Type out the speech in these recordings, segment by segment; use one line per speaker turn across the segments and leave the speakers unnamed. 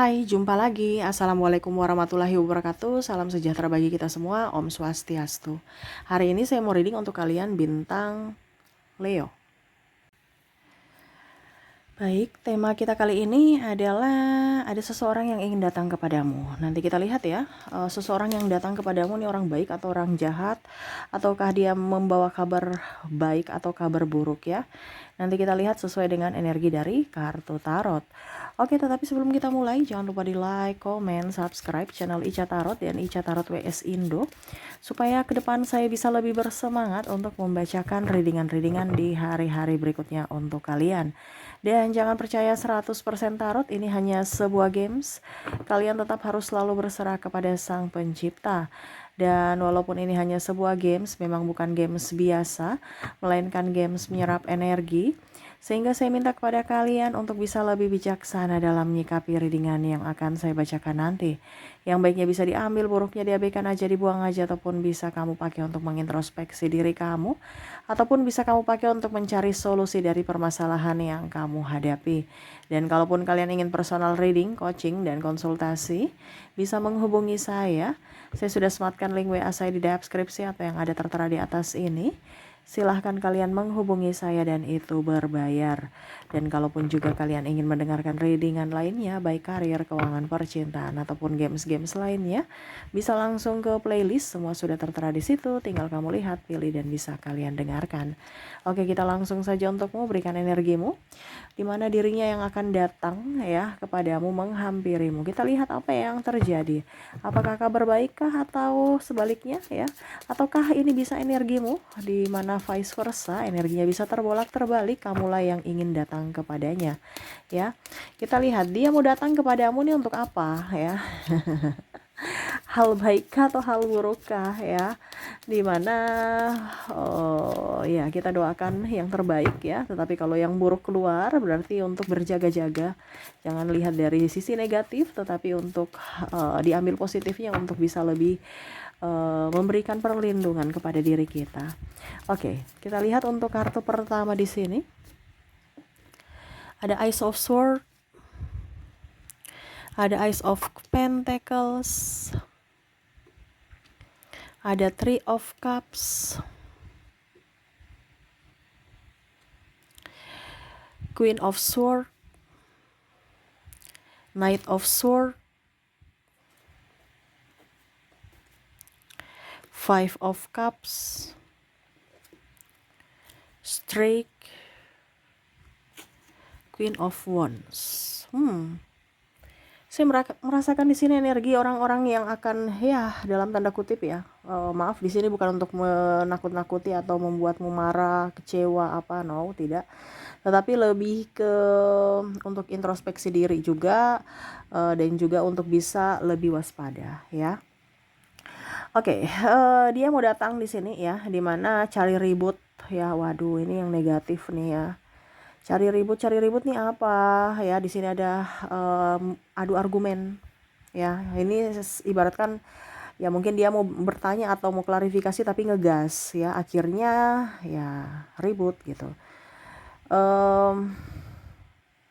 Hai, jumpa lagi. Assalamualaikum warahmatullahi wabarakatuh. Salam sejahtera bagi kita semua. Om Swastiastu. Hari ini saya mau reading untuk kalian bintang Leo. Baik, tema kita kali ini adalah ada seseorang yang ingin datang kepadamu. Nanti kita lihat ya, seseorang yang datang kepadamu ini orang baik atau orang jahat, ataukah dia membawa kabar baik atau kabar buruk ya. Nanti kita lihat sesuai dengan energi dari kartu tarot. Oke, tetapi sebelum kita mulai, jangan lupa di like, comment, subscribe channel Ica Tarot dan Ica Tarot WS Indo, supaya ke depan saya bisa lebih bersemangat untuk membacakan readingan-readingan di hari-hari berikutnya untuk kalian. Dan jangan percaya 100% tarot, ini hanya sebuah games. Kalian tetap harus selalu berserah kepada Sang Pencipta. Dan walaupun ini hanya sebuah games, memang bukan games biasa, melainkan games menyerap energi. Sehingga saya minta kepada kalian untuk bisa lebih bijaksana dalam menyikapi readingan yang akan saya bacakan nanti. Yang baiknya bisa diambil, buruknya diabaikan aja, dibuang aja, ataupun bisa kamu pakai untuk mengintrospeksi diri kamu, ataupun bisa kamu pakai untuk mencari solusi dari permasalahan yang kamu hadapi. Dan kalaupun kalian ingin personal reading, coaching, dan konsultasi, bisa menghubungi saya. Saya sudah sematkan link WA saya di deskripsi atau yang ada tertera di atas ini. Silahkan kalian menghubungi saya dan itu berbayar. Dan kalaupun juga kalian ingin mendengarkan readingan lainnya, baik karir, keuangan, percintaan, ataupun games-games lainnya, bisa langsung ke playlist, semua sudah tertera di situ. Tinggal kamu lihat, pilih, dan bisa kalian dengarkan. Oke, kita langsung saja untukmu, berikan energimu, di mana dirinya yang akan datang ya kepadamu, menghampirimu. Kita lihat apa yang terjadi. Apakah kabar baikkah atau sebaliknya ya? Ataukah ini bisa energimu di mana vice versa, energinya bisa terbolak-terbalik, kamulah yang ingin datang kepadanya ya. Kita lihat dia mau datang kepadamu nih untuk apa ya. Hal baikkah atau hal burukkah ya, dimana ya kita doakan yang terbaik ya. Tetapi kalau yang buruk keluar, berarti untuk berjaga-jaga, jangan lihat dari sisi negatif, tetapi untuk diambil positifnya untuk bisa lebih memberikan perlindungan kepada diri kita. Oke, kita lihat untuk kartu pertama di sini. Ada Ace of Swords, ada Ace of Pentacles, ada Three of Cups, Queen of Swords, Knight of Swords, Five of Cups, Strike, Queen of Wands. Saya merasakan di sini energi orang-orang yang akan ya dalam tanda kutip ya. Maaf, di sini bukan untuk menakut-nakuti atau membuatmu marah, kecewa apa, no, tidak. Tetapi lebih ke untuk introspeksi diri juga, dan juga untuk bisa lebih waspada ya. Oke, dia mau datang di sini ya, dimana cari ribut ya. Waduh, ini yang negatif nih ya. Cari ribut nih apa ya? Di sini ada adu argumen ya. Ini ibaratkan ya, mungkin dia mau bertanya atau mau klarifikasi tapi ngegas ya, akhirnya ya ribut gitu.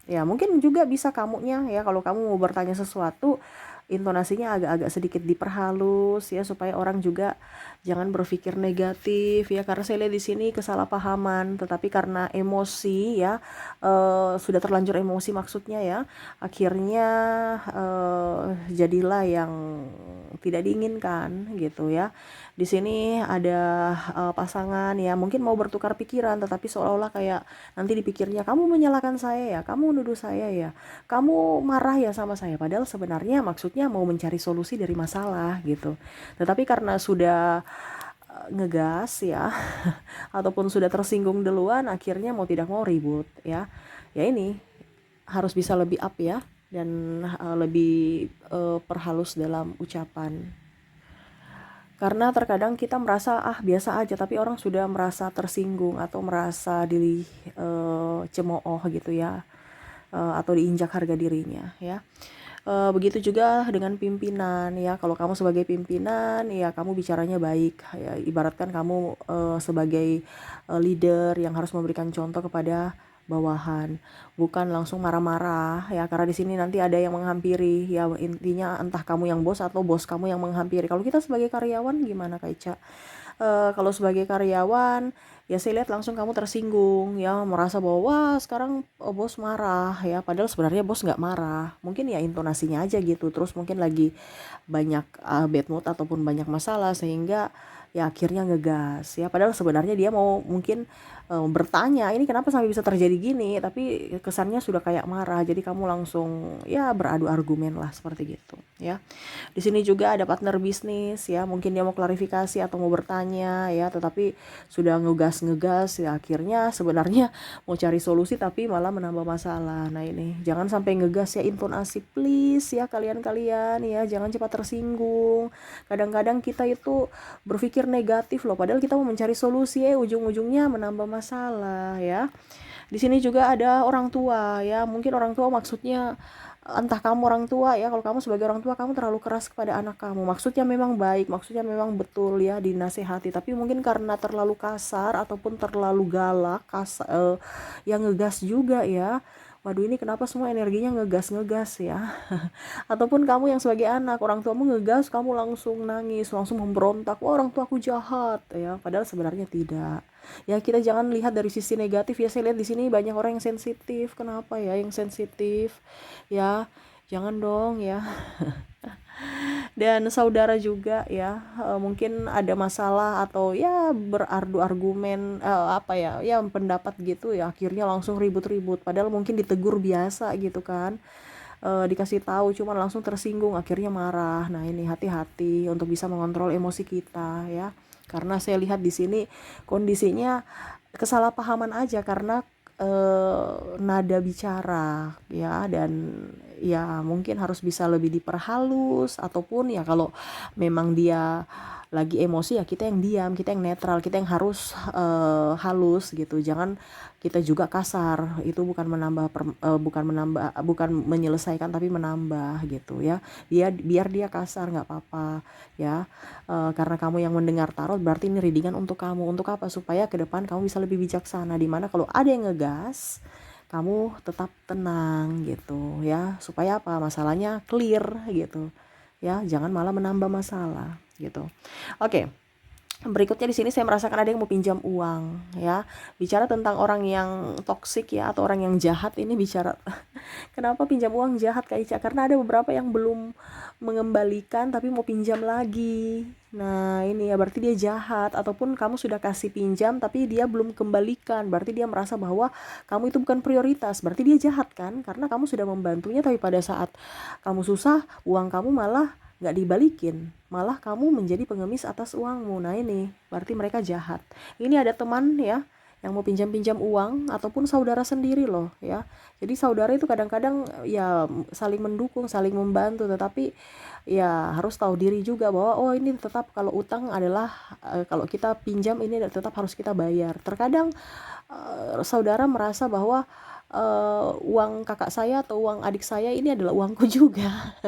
Ya mungkin juga bisa kamunya ya, kalau kamu mau bertanya sesuatu, intonasinya agak-agak sedikit diperhalus ya, supaya orang juga jangan berpikir negatif ya, karena saya lihat di sini kesalahpahaman, tetapi karena emosi ya, sudah terlanjur emosi maksudnya ya, akhirnya jadilah yang tidak diinginkan gitu ya. Di sini ada pasangan ya, mungkin mau bertukar pikiran, tetapi seolah-olah kayak nanti dipikirnya, kamu menyalahkan saya ya, kamu nuduh saya ya, kamu marah ya sama saya, padahal sebenarnya maksudnya mau mencari solusi dari masalah gitu. Tetapi karena sudah ngegas ya ataupun sudah tersinggung duluan, akhirnya mau tidak mau ribut ya. Ya ini harus bisa lebih up ya, dan lebih perhalus dalam ucapan. Karena terkadang kita merasa biasa aja, tapi orang sudah merasa tersinggung atau merasa cemooh gitu ya, atau diinjak harga dirinya ya. Begitu juga dengan pimpinan ya. Kalau kamu sebagai pimpinan ya, kamu bicaranya baik ya, ibaratkan kamu sebagai leader yang harus memberikan contoh kepada bawahan, bukan langsung marah-marah ya, karena di sini nanti ada yang menghampiri ya, intinya entah kamu yang bos atau bos kamu yang menghampiri. Kalau kita sebagai karyawan gimana Kak Ica? Kalau sebagai karyawan ya saya lihat langsung kamu tersinggung ya, merasa bahwa wah sekarang bos marah ya, padahal sebenarnya bos nggak marah, mungkin ya intonasinya aja gitu, terus mungkin lagi banyak bad mood ataupun banyak masalah sehingga ya akhirnya ngegas ya, padahal sebenarnya dia mau mungkin bertanya ini kenapa sampai bisa terjadi gini, tapi kesannya sudah kayak marah, jadi kamu langsung ya beradu argumen lah seperti gitu ya. Di sini juga ada partner bisnis ya, mungkin dia mau klarifikasi atau mau bertanya ya, tetapi sudah ngegas ya, akhirnya sebenarnya mau cari solusi tapi malah menambah masalah. Nah ini jangan sampai ngegas ya, intonasi please ya kalian-kalian ya, jangan cepat tersinggung. Kadang-kadang kita itu berpikir negatif loh, padahal kita mau mencari solusi ujung-ujungnya menambah masalah ya. Di sini juga ada orang tua ya, mungkin orang tua maksudnya entah kamu orang tua ya, kalau kamu sebagai orang tua kamu terlalu keras kepada anak kamu, maksudnya memang baik, maksudnya memang betul ya dinasehati, tapi mungkin karena terlalu kasar ataupun terlalu galak, yang ngegas juga ya. Waduh ini kenapa semua energinya ngegas ya. Ataupun kamu yang sebagai anak, orang tuamu ngegas, kamu langsung nangis, langsung memberontak, wah orang tuaku jahat ya, padahal sebenarnya tidak. Ya kita jangan lihat dari sisi negatif ya, saya lihat di sini banyak orang yang sensitif. Kenapa ya yang sensitif? Ya, jangan dong ya. Dan saudara juga ya, mungkin ada masalah atau ya berargu argumen apa ya, ya pendapat gitu ya, akhirnya langsung ribut-ribut padahal mungkin ditegur biasa gitu kan. Dikasih tahu cuman langsung tersinggung akhirnya marah. Nah ini hati-hati untuk bisa mengontrol emosi kita ya, karena saya lihat di sini kondisinya kesalahpahaman aja karena nada bicara ya, dan ya mungkin harus bisa lebih diperhalus, ataupun ya kalau memang dia lagi emosi ya kita yang diam, kita yang netral, kita yang harus halus gitu, jangan kita juga kasar, itu bukan menyelesaikan tapi menambah gitu ya. Biar dia kasar nggak apa-apa ya. Karena kamu yang mendengar tarot berarti ini readingan untuk kamu, untuk apa, supaya ke depan kamu bisa lebih bijaksana, dimana kalau ada yang ngegas kamu tetap tenang gitu ya, supaya apa, masalahnya clear gitu ya, jangan malah menambah masalah gitu. Oke. Berikutnya di sini saya merasakan ada yang mau pinjam uang ya. Bicara tentang orang yang toksik ya, atau orang yang jahat, ini bicara kenapa pinjam uang jahat Kak Ica? Karena ada beberapa yang belum mengembalikan tapi mau pinjam lagi. Nah ini ya berarti dia jahat, ataupun kamu sudah kasih pinjam tapi dia belum kembalikan, berarti dia merasa bahwa kamu itu bukan prioritas, berarti dia jahat kan, karena kamu sudah membantunya tapi pada saat kamu susah uang kamu malah nggak dibalikin, malah kamu menjadi pengemis atas uangmu. Nah ini berarti mereka jahat. Ini ada teman ya yang mau pinjam-pinjam uang, ataupun saudara sendiri loh ya. Jadi saudara itu kadang-kadang ya saling mendukung, saling membantu, tetapi ya harus tahu diri juga bahwa oh ini tetap kalau utang adalah kalau kita pinjam ini tetap harus kita bayar. Terkadang saudara merasa bahwa uang kakak saya atau uang adik saya ini adalah uangku juga.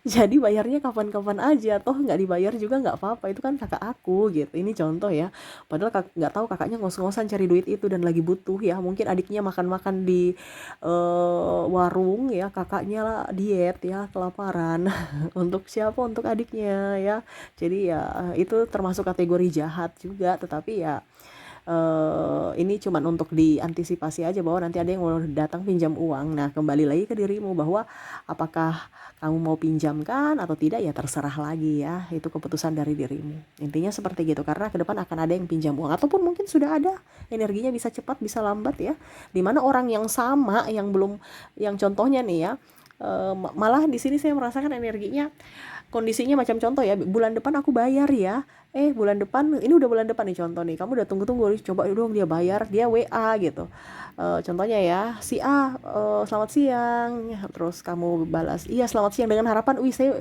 Jadi bayarnya kapan-kapan aja, toh nggak dibayar juga nggak apa-apa, itu kan kakak aku gitu, ini contoh ya. Padahal nggak tahu kakaknya ngos-ngosan cari duit itu dan lagi butuh ya, mungkin adiknya makan-makan di warung ya, kakaknya lah diet ya, kelaparan. Untuk siapa? Untuk adiknya ya. Jadi ya itu termasuk kategori jahat juga, tetapi ya ini cuman untuk diantisipasi aja bahwa nanti ada yang mau datang pinjam uang. Nah kembali lagi ke dirimu bahwa apakah kamu mau pinjamkan atau tidak ya terserah lagi ya, itu keputusan dari dirimu, intinya seperti gitu. Karena ke depan akan ada yang pinjam uang, ataupun mungkin sudah ada, energinya bisa cepat bisa lambat ya, dimana orang yang sama yang belum, yang contohnya nih ya, malah di sini saya merasakan energinya, kondisinya macam contoh ya, bulan depan aku bayar ya, bulan depan, ini udah bulan depan nih contoh nih, kamu udah tunggu-tunggu, coba dong dia bayar, dia WA gitu. Contohnya ya, si A, selamat siang, terus kamu balas iya selamat siang, dengan harapan wih saya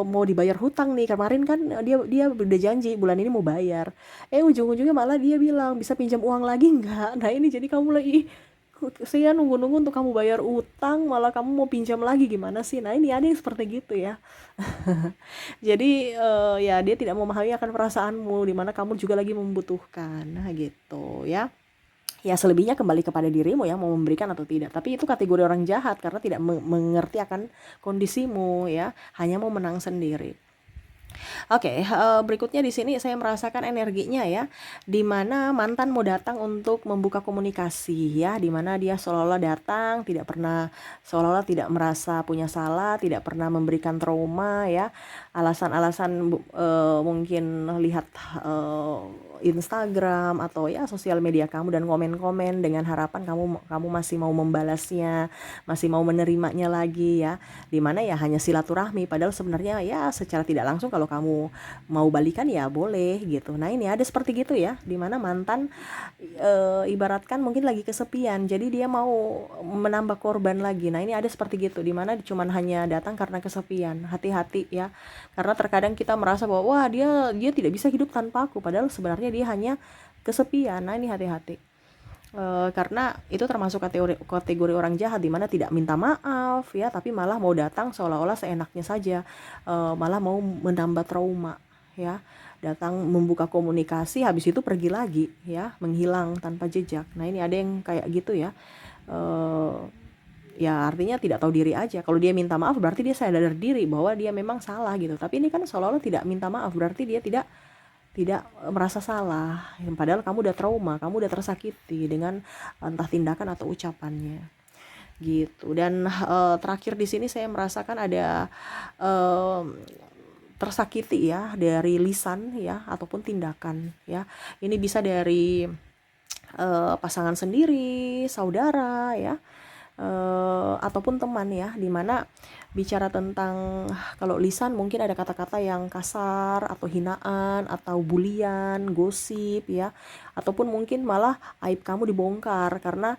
mau dibayar hutang nih, kemarin kan dia udah janji bulan ini mau bayar, ujung-ujungnya malah dia bilang bisa pinjam uang lagi nggak. Nah ini jadi kamu lagi, saya nunggu-nunggu untuk kamu bayar utang malah kamu mau pinjam lagi, gimana sih? Nah ini ada yang seperti gitu ya. Jadi ya dia tidak memahami akan perasaanmu, dimana kamu juga lagi membutuhkan, nah gitu ya. Ya selebihnya kembali kepada dirimu ya, mau memberikan atau tidak. Tapi itu kategori orang jahat karena tidak mengerti akan kondisimu ya, hanya mau menang sendiri. Oke, berikutnya di sini saya merasakan energinya ya, di mana mantan mau datang untuk membuka komunikasi ya, di mana dia seolah-olah datang, seolah-olah tidak merasa punya salah, tidak pernah memberikan trauma ya, alasan-alasan mungkin lihat Instagram atau ya sosial media kamu dan komen-komen dengan harapan kamu masih mau membalasnya, masih mau menerimanya lagi ya, dimana ya hanya silaturahmi, padahal sebenarnya ya secara tidak langsung kalau kamu mau balikan ya boleh gitu. Nah ini ada seperti gitu ya, dimana mantan ibaratkan mungkin lagi kesepian, jadi dia mau menambah korban lagi. Nah ini ada seperti gitu, dimana cuman hanya datang karena kesepian. Hati-hati ya, karena terkadang kita merasa bahwa wah dia tidak bisa hidup tanpa aku, padahal sebenarnya dia hanya kesepian. Nah ini hati-hati. Karena itu termasuk kategori orang jahat, dimana tidak minta maaf ya, tapi malah mau datang seolah-olah seenaknya saja, malah mau menambah trauma ya, datang membuka komunikasi habis itu pergi lagi ya, menghilang tanpa jejak. Nah ini ada yang kayak gitu ya, uh, ya artinya tidak tahu diri aja. Kalau dia minta maaf berarti dia sadar diri bahwa dia memang salah gitu, tapi ini kan seolah-olah tidak minta maaf, berarti dia tidak merasa salah, padahal kamu udah trauma, kamu udah tersakiti dengan entah tindakan atau ucapannya gitu. Dan terakhir di sini saya merasakan ada tersakiti ya dari lisan ya ataupun tindakan ya. Ini bisa dari pasangan sendiri, saudara ya, ataupun teman ya, dimana bicara tentang kalau lisan mungkin ada kata-kata yang kasar atau hinaan atau bulian, gosip ya, ataupun mungkin malah aib kamu dibongkar karena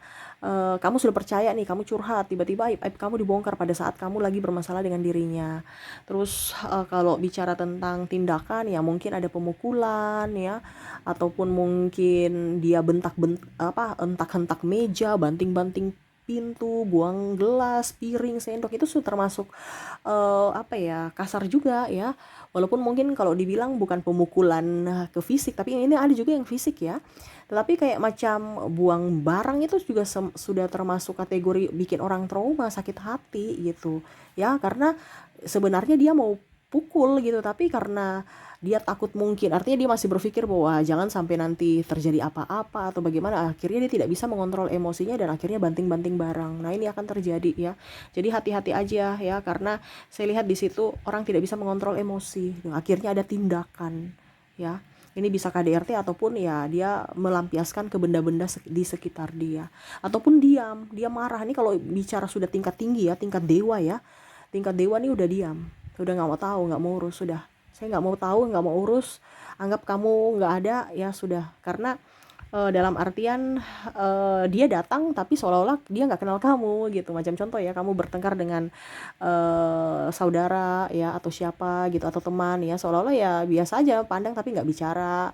kamu sudah percaya nih, kamu curhat, tiba-tiba aib kamu dibongkar pada saat kamu lagi bermasalah dengan dirinya. Terus kalau bicara tentang tindakan ya mungkin ada pemukulan ya, ataupun mungkin dia hentak-hentak meja, banting-banting pintu, buang gelas, piring, sendok, itu sudah termasuk kasar juga ya. Walaupun mungkin kalau dibilang bukan pemukulan ke fisik, tapi ini ada juga yang fisik ya. Tetapi kayak macam buang barang itu juga sudah termasuk kategori bikin orang trauma, sakit hati gitu. Ya, karena sebenarnya dia mau pukul gitu, tapi karena dia takut, mungkin artinya dia masih berpikir bahwa jangan sampai nanti terjadi apa-apa atau bagaimana, akhirnya dia tidak bisa mengontrol emosinya dan akhirnya banting-banting barang. Nah ini akan terjadi ya, jadi hati-hati aja ya, karena saya lihat di situ orang tidak bisa mengontrol emosi, akhirnya ada tindakan ya. Ini bisa KDRT ataupun ya dia melampiaskan ke benda-benda di sekitar dia, ataupun dia marah. Ini kalau bicara sudah tingkat tinggi ya, tingkat dewa ya, tingkat dewa nih udah diam, udah nggak mau tahu, nggak mau urus, sudah saya nggak mau tahu, nggak mau urus, anggap kamu nggak ada ya sudah. Karena dalam artian dia datang tapi seolah-olah dia nggak kenal kamu gitu. Macam contoh ya, kamu bertengkar dengan saudara ya atau siapa gitu atau teman ya, seolah-olah ya biasa aja pandang tapi nggak bicara,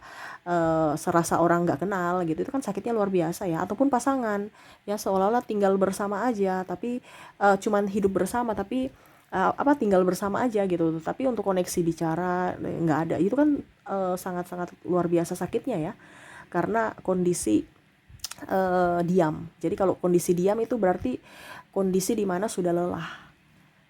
serasa orang nggak kenal gitu. Itu kan sakitnya luar biasa ya. Ataupun pasangan ya, seolah-olah tinggal bersama aja tapi cuman hidup bersama tapi tinggal bersama aja gitu, tapi untuk koneksi bicara nggak ada. Itu kan sangat-sangat luar biasa sakitnya ya, karena kondisi diam. Jadi kalau kondisi diam itu berarti kondisi dimana sudah lelah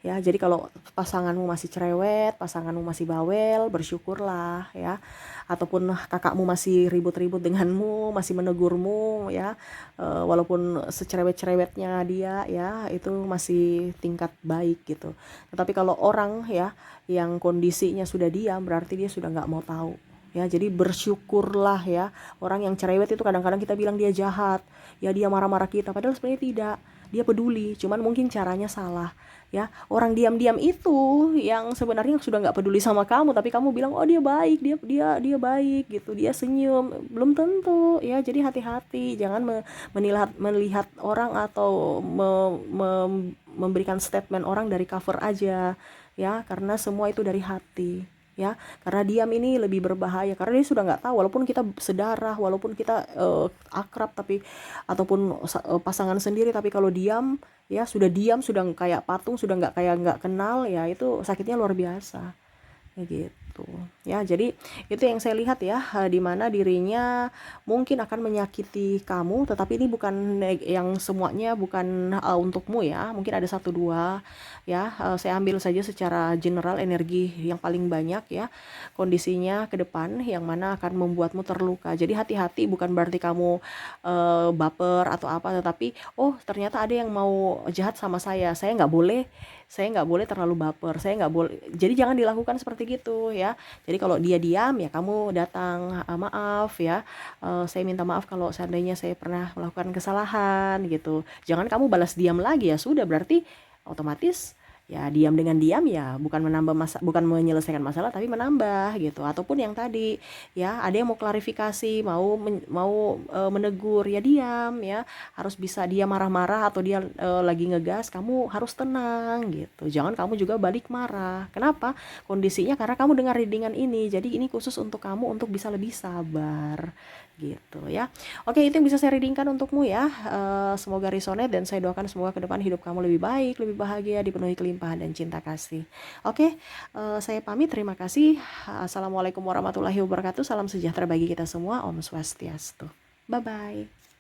ya. Jadi kalau pasanganmu masih cerewet, pasanganmu masih bawel, bersyukurlah ya. Ataupun kakakmu masih ribut-ribut denganmu, masih menegurmu ya, walaupun secerewet-cerewetnya dia ya, itu masih tingkat baik gitu. Tetapi kalau orang ya yang kondisinya sudah diam, berarti dia sudah nggak mau tahu ya. Jadi bersyukurlah ya. Orang yang cerewet itu kadang-kadang kita bilang dia jahat ya, dia marah-marah kita, padahal sebenarnya tidak, dia peduli, cuman mungkin caranya salah ya. Orang diam-diam itu yang sebenarnya sudah nggak peduli sama kamu, tapi kamu bilang oh dia baik, dia baik gitu, dia senyum, belum tentu ya. Jadi hati-hati, jangan melihat orang atau memberikan statement orang dari cover aja ya, karena semua itu dari hati ya. Karena diam ini lebih berbahaya, karena dia sudah nggak tahu, walaupun kita sedarah, walaupun kita akrab, tapi ataupun pasangan sendiri, tapi kalau diam ya, sudah diam, sudah kayak patung, sudah nggak kenal ya, itu sakitnya luar biasa ya gitu. gitu ya. Jadi itu yang saya lihat ya, di mana dirinya mungkin akan menyakiti kamu, tetapi ini bukan yang semuanya bukan untukmu ya, mungkin ada satu dua ya. Saya ambil saja secara general energi yang paling banyak ya, kondisinya ke depan yang mana akan membuatmu terluka. Jadi hati-hati, bukan berarti kamu baper atau apa, tetapi oh ternyata ada yang mau jahat sama saya nggak boleh terlalu baper, saya nggak boleh. Jadi jangan dilakukan seperti gitu ya. Jadi kalau dia diam ya kamu datang, maaf ya, saya minta maaf kalau seandainya saya pernah melakukan kesalahan gitu. Jangan kamu balas diam lagi, ya sudah berarti otomatis ya diam dengan diam ya bukan menyelesaikan masalah tapi menambah gitu. Ataupun yang tadi ya, ada yang mau klarifikasi, menegur, ya diam ya, harus bisa. Dia marah-marah atau dia lagi ngegas, kamu harus tenang gitu, jangan kamu juga balik marah. Kenapa? Kondisinya karena kamu dengar readingan ini, jadi ini khusus untuk kamu untuk bisa lebih sabar gitu ya. Oke, itu yang bisa saya readingkan untukmu ya. Semoga resonate dan saya doakan semoga ke depan hidup kamu lebih baik, lebih bahagia, dipenuhi kelimpahan dan cinta kasih. Oke, saya pamit, terima kasih. Assalamualaikum warahmatullahi wabarakatuh. Salam sejahtera bagi kita semua. Om Swastiastu. Bye bye.